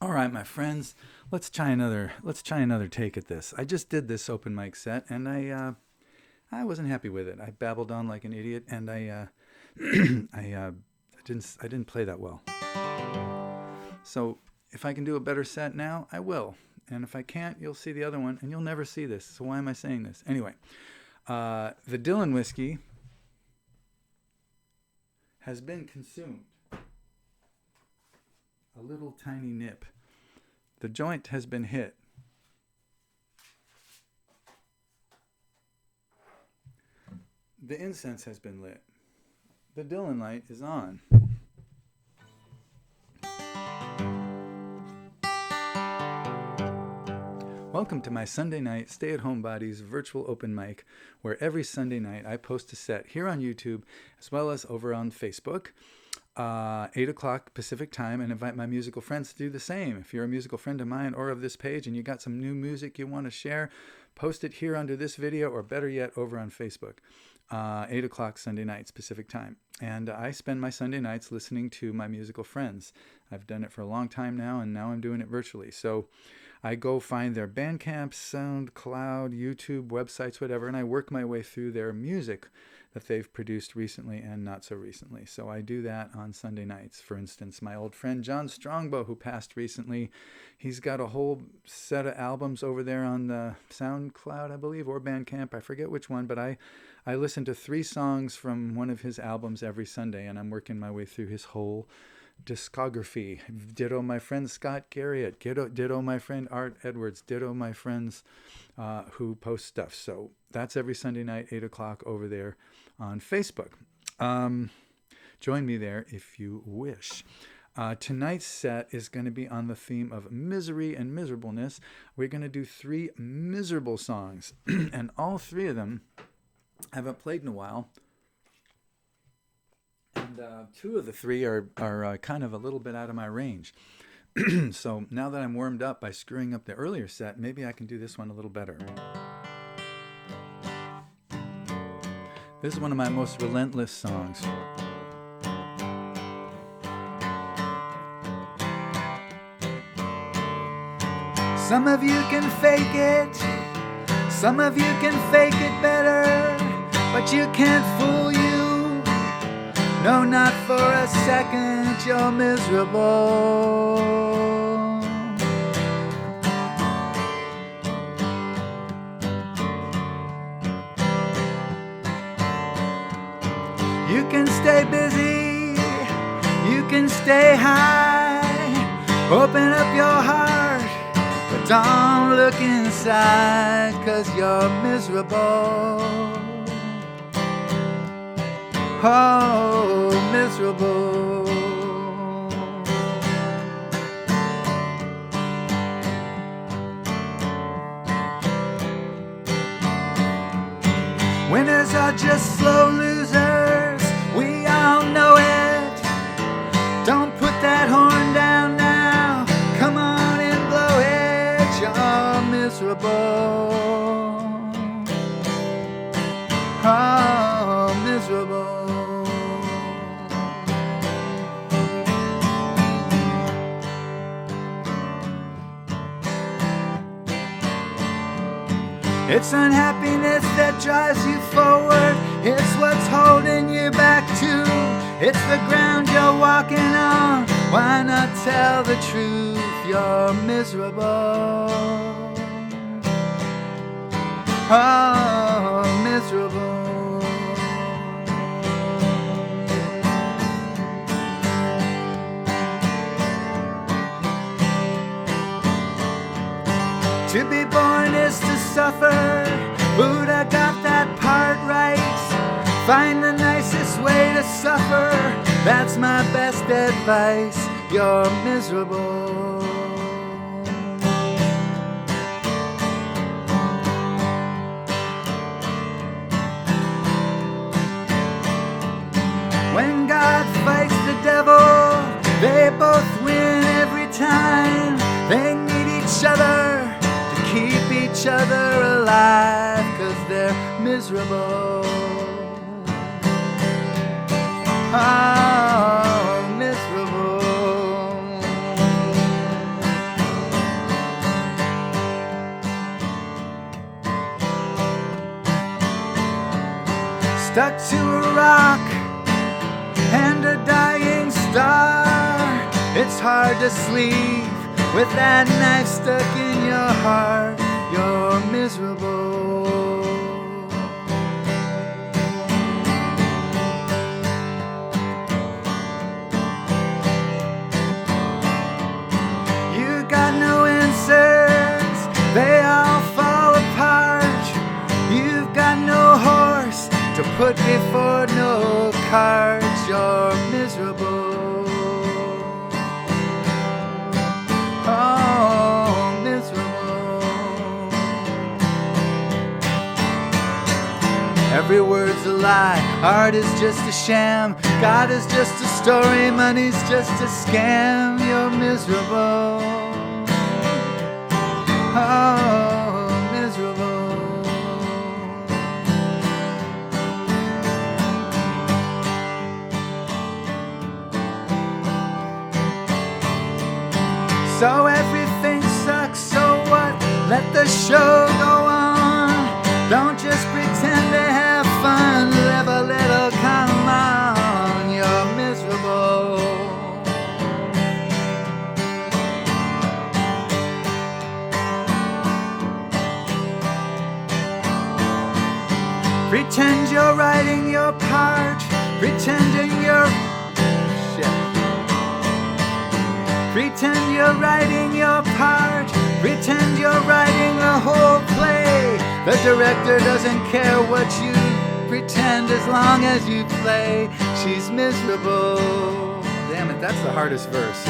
All right, my friends, let's try another take at this. I just did this open mic set and I wasn't happy with it. I babbled on like an idiot and I didn't play that well. So, if I can do a better set now, I will. And if I can't, you'll see the other one and you'll never see this. So why am I saying this? Anyway, the Dylan whiskey has been consumed. A little tiny nip. The joint has been hit. The incense has been lit. The Dylan light is on. Welcome to my Sunday night Stay-At-Homebodies virtual open mic, where every Sunday night I post a set here on YouTube as well as over on Facebook. 8 o'clock Pacific time, and invite my musical friends to do the same. If you're a musical friend of mine or of this page and you got some new music you want to share, post it here under this video, or better yet, over on Facebook. 8 o'clock Sunday nights Pacific time. And I spend my Sunday nights listening to my musical friends. I've done it for a long time now, and now I'm doing it virtually. So I go find their Bandcamp, SoundCloud, YouTube, websites, whatever, and I work my way through their music that they've produced recently and not so recently. So I do that on Sunday nights. For instance, my old friend John Strongbow, who passed recently, he's got a whole set of albums over there on the SoundCloud, I believe, or Bandcamp. I forget which one, but I listen to 3 songs from one of his albums every Sunday, and I'm working my way through his whole discography. Ditto my friend Scott Garriott. Ditto my friend Art Edwards. Ditto my friends who post stuff. So that's every Sunday night, 8 o'clock over there on Facebook. Join me there if you wish. Tonight's set is going to be on the theme of misery and miserableness. We're going to do 3 miserable songs, and all 3 of them I haven't played in a while. And 2 of the 3 are kind of a little bit out of my range. So now that I'm warmed up by screwing up the earlier set, maybe I can do this one a little better. This is one of my most relentless songs. Some of you can fake it, some of you can fake it better, but you can't fool you. No, not for a second, you're miserable. You can stay busy, you can stay high, open up your heart, but don't look inside, 'cause you're miserable. Oh, miserable. Winners are just slow losers, we all know it. Don't put that horn down now, come on and blow it. You're miserable. Oh, miserable. It's unhappiness that drives you forward. It's what's holding you back too. It's the ground you're walking on. Why not tell the truth? You're miserable. Oh, miserable. To be born is to suffer. Buddha got that part right. Find the nicest way to suffer. That's my best advice. You're miserable. When God fights the devil, they both win every time. They need each other to keep each other alive, 'cause they're miserable. Oh, miserable. stuck to a rock and a dying star. It's hard to sleep with that knife stuck in your heart. You're miserable. You got no answers, they all fall apart. You've got no horse to put before no cart. You're miserable. Oh, miserable. Every word's a lie, art is just a sham, God is just a story, money's just a scam. You're miserable. Oh, miserable. So everything sucks, so what? Let the show go on. Don't just pretend to have fun, live a little, come on. You're miserable. Pretend you're writing your part, pretending you're Pretend you're writing your part, pretend you're writing the whole play. The director doesn't care what you pretend as long as you play. She's miserable. Damn it, that's the hardest verse.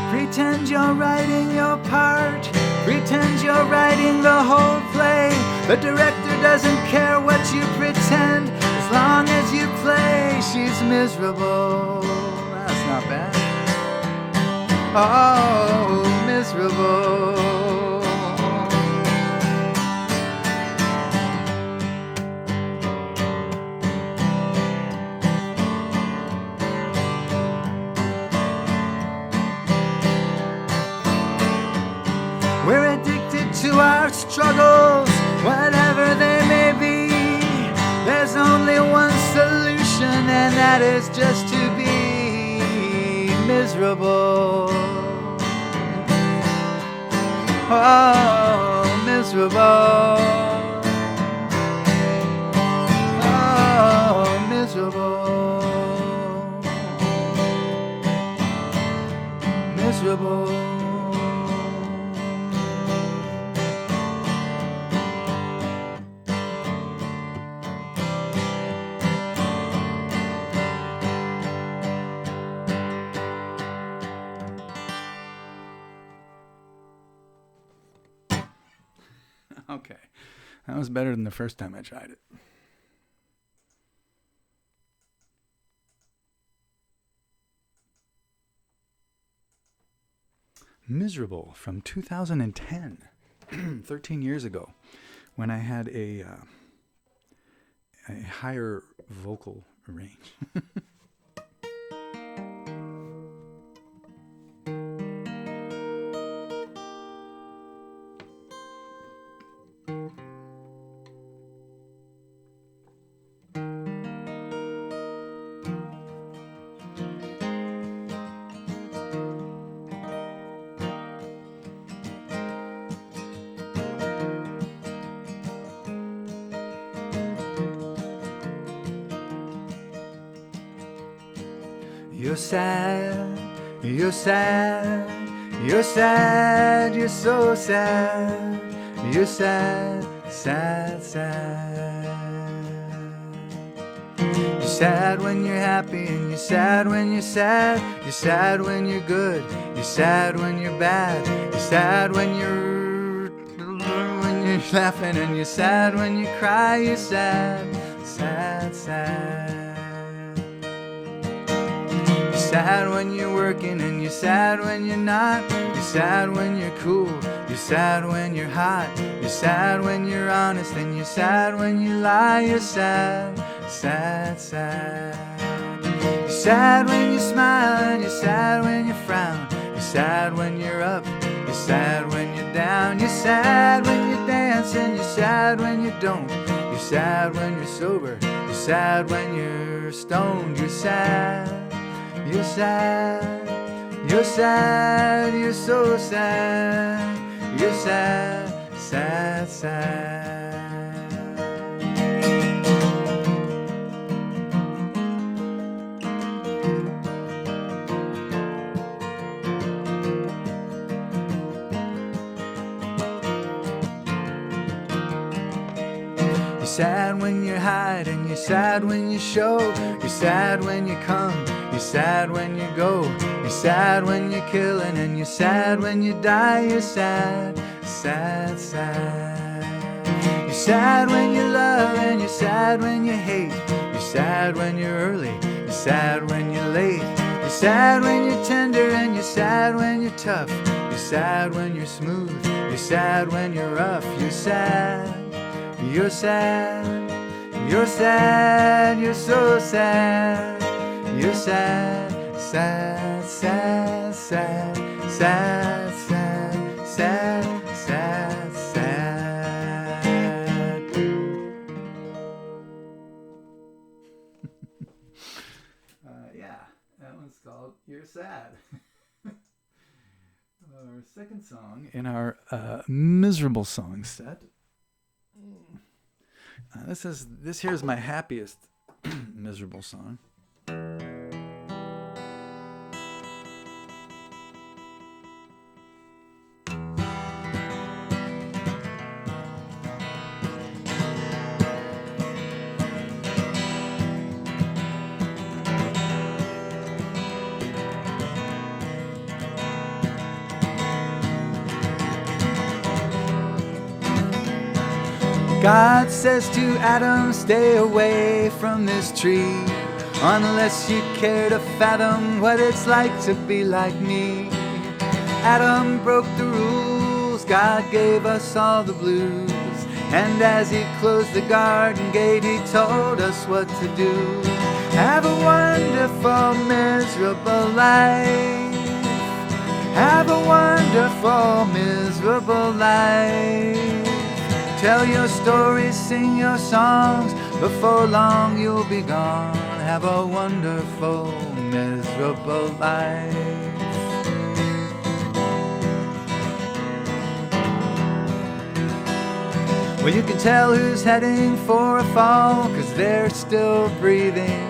Pretend you're writing your part, pretend you're writing the whole play. The director doesn't care what you pretend as long as you play. She's miserable. That's not bad. Oh, miserable. We're addicted to our struggles, whatever they may be. There's only one solution, and that is just to be miserable. Oh, miserable. Oh, miserable. Miserable. Okay, that was better than the first time I tried it. Miserable from 2010, 13 years ago, when I had a higher vocal range. You're sad, you're sad, you're sad, you're so sad, you're sad, sad, sad. You're sad when you're happy, and you're sad when you're sad. You're sad when you're good, you're sad when you're bad. You're sad when you're laughing, and you're sad when you cry. You're sad, sad, sad. Sad when you're working, and you're sad when you're not. You're sad when you're cool, you're sad when you're hot. You're sad when you're honest, and you're sad when you lie. You're sad, sad, sad. You're sad when you smile, and you're sad when you frown. You're sad when you're up, you're sad when you're down. You're sad when you dance, and you're sad when you don't. You're sad when you're sober. You're sad when you're stoned. You're sad. You're sad. You're sad. You're so sad. You're sad. Sad, sad. You're sad when you hide, and you're sad when you show. You're sad when you come, you're sad when you go. You're sad when you're killing, and you're sad when you die. You're sad, sad, sad. You're sad when you love, and you're sad when you hate. You're sad when you're early, you're sad when you're late. You're sad when you're tender, and you're sad when you're tough. You're sad when you're smooth, you're sad when you're rough. You're sad. You're sad, you're sad, you're so sad. You're sad, sad, sad, sad, sad, sad, sad, sad, sad. Yeah, that one's called You're Sad. Our second song in our miserable song set. This here is my happiest miserable song. God says to Adam, stay away from this tree, unless you care to fathom what it's like to be like me. Adam broke the rules, God gave us all the blues, and as he closed the garden gate, he told us what to do. Have a wonderful, miserable life. Have a wonderful, miserable life. Tell your stories, sing your songs, before long you'll be gone. Have a wonderful, miserable life. Well, you can tell who's heading for a fall, 'cause they're still breathing.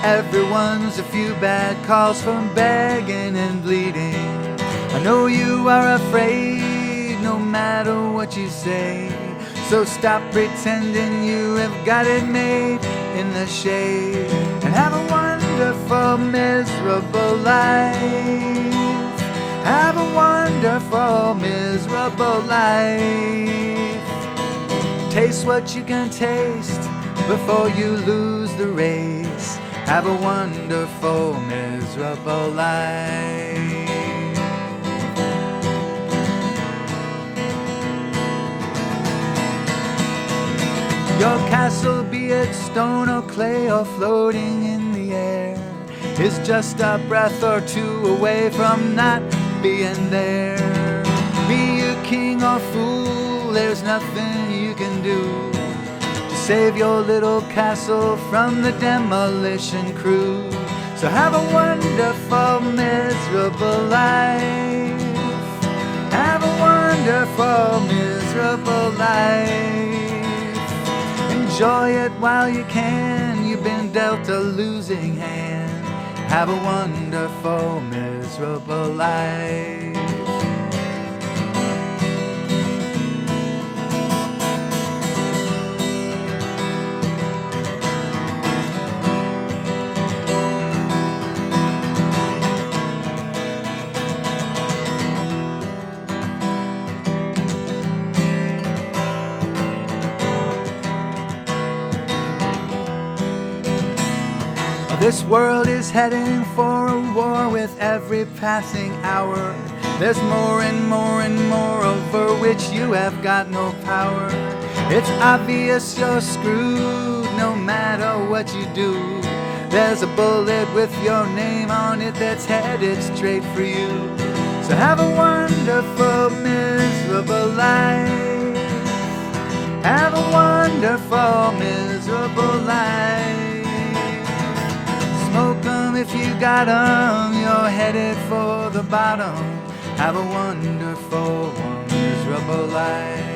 Everyone's a few bad calls from begging and bleeding. I know you are afraid, no matter what you say. So stop pretending you have got it made in the shade, and have a wonderful, miserable life. Have a wonderful, miserable life. Taste what you can taste before you lose the race. Have a wonderful, miserable life. Your castle, be it stone or clay or floating in the air, is just a breath or two away from not being there. Be you king or fool, there's nothing you can do to save your little castle from the demolition crew. So have a wonderful, miserable life. Have a wonderful, miserable life. Enjoy it while you can, you've been dealt a losing hand. Have a wonderful, miserable life. This world is heading for a war with every passing hour. There's more and more and more over which you have got no power. It's obvious you're screwed no matter what you do. There's a bullet with your name on it that's headed straight for you. So have a wonderful, miserable life. Have a wonderful, miserable life. Smoke 'em if you got 'em, you're headed for the bottom. Have a wonderful, miserable life.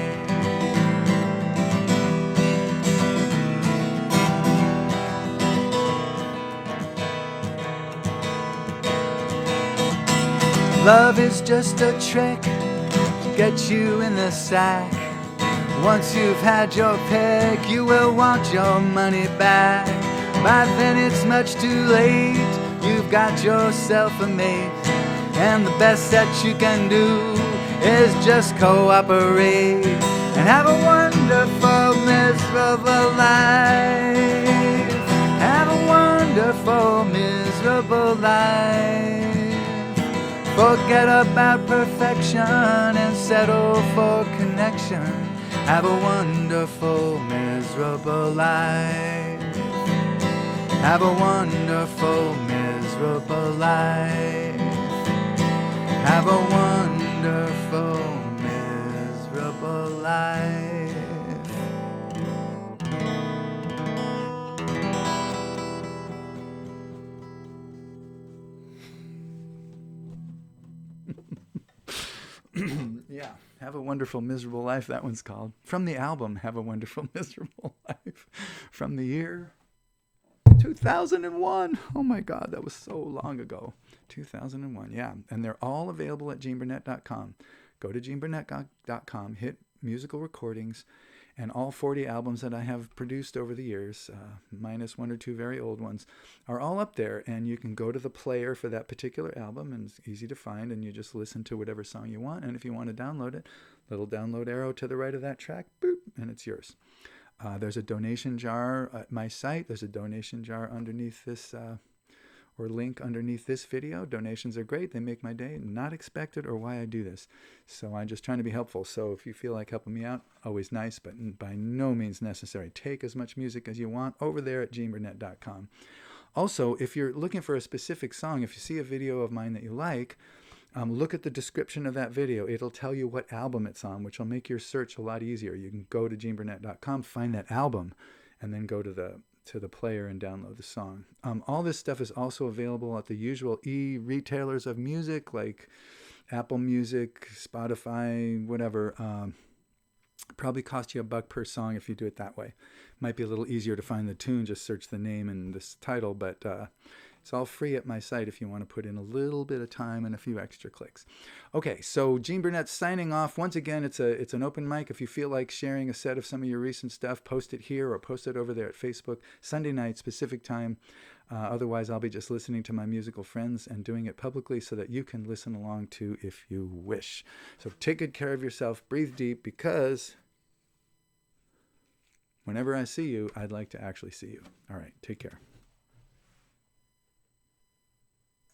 Love is just a trick to get you in the sack. Once you've had your pick, you will want your money back. By then it's much too late, you've got yourself a mate. And the best that you can do is just cooperate. And have a wonderful, miserable life. Have a wonderful, miserable life. Forget about perfection and settle for connection. Have a wonderful, miserable life. Have a wonderful, miserable life. Have a wonderful, miserable life. Yeah, Have a Wonderful, Miserable Life, that one's called. From the album, Have a Wonderful, Miserable Life. From the year 2001. Oh my God, that was so long ago. 2001, yeah. And they're all available at GeneBurnett.com. Go to GeneBurnett.com, hit musical recordings, and all 40 albums that I have produced over the years, minus one or two very old ones, are all up there. And you can go to the player for that particular album, and it's easy to find, and you just listen to whatever song you want. And if you want to download it, little download arrow to the right of that track, boop, and it's yours. There's a donation jar at my site. There's a donation jar underneath this, or link underneath this video. Donations are great. They make my day. Not expected or why I do this. So I'm just trying to be helpful. So if you feel like helping me out, always nice, but by no means necessary. Take as much music as you want over there at GeneBurnett.com. Also, if you're looking for a specific song, if you see a video of mine that you like, look at the description of that video. It'll tell you what album it's on, which will make your search a lot easier. You can go to GeneBurnett.com, find that album, and then go to the player and download the song. All this stuff is also available at the usual e-retailers of music, like Apple Music, Spotify, whatever. Probably cost you $1 per song if you do it that way. Might be a little easier to find the tune, just search the name and this title, but it's all free at my site if you want to put in a little bit of time and a few extra clicks. Okay, so Gene Burnett signing off. Once again, it's an open mic. If you feel like sharing a set of some of your recent stuff, post it here or post it over there at Facebook. Sunday night, specific time. Otherwise, I'll be just listening to my musical friends and doing it publicly so that you can listen along too if you wish. So take good care of yourself. Breathe deep, because whenever I see you, I'd like to actually see you. All right, take care.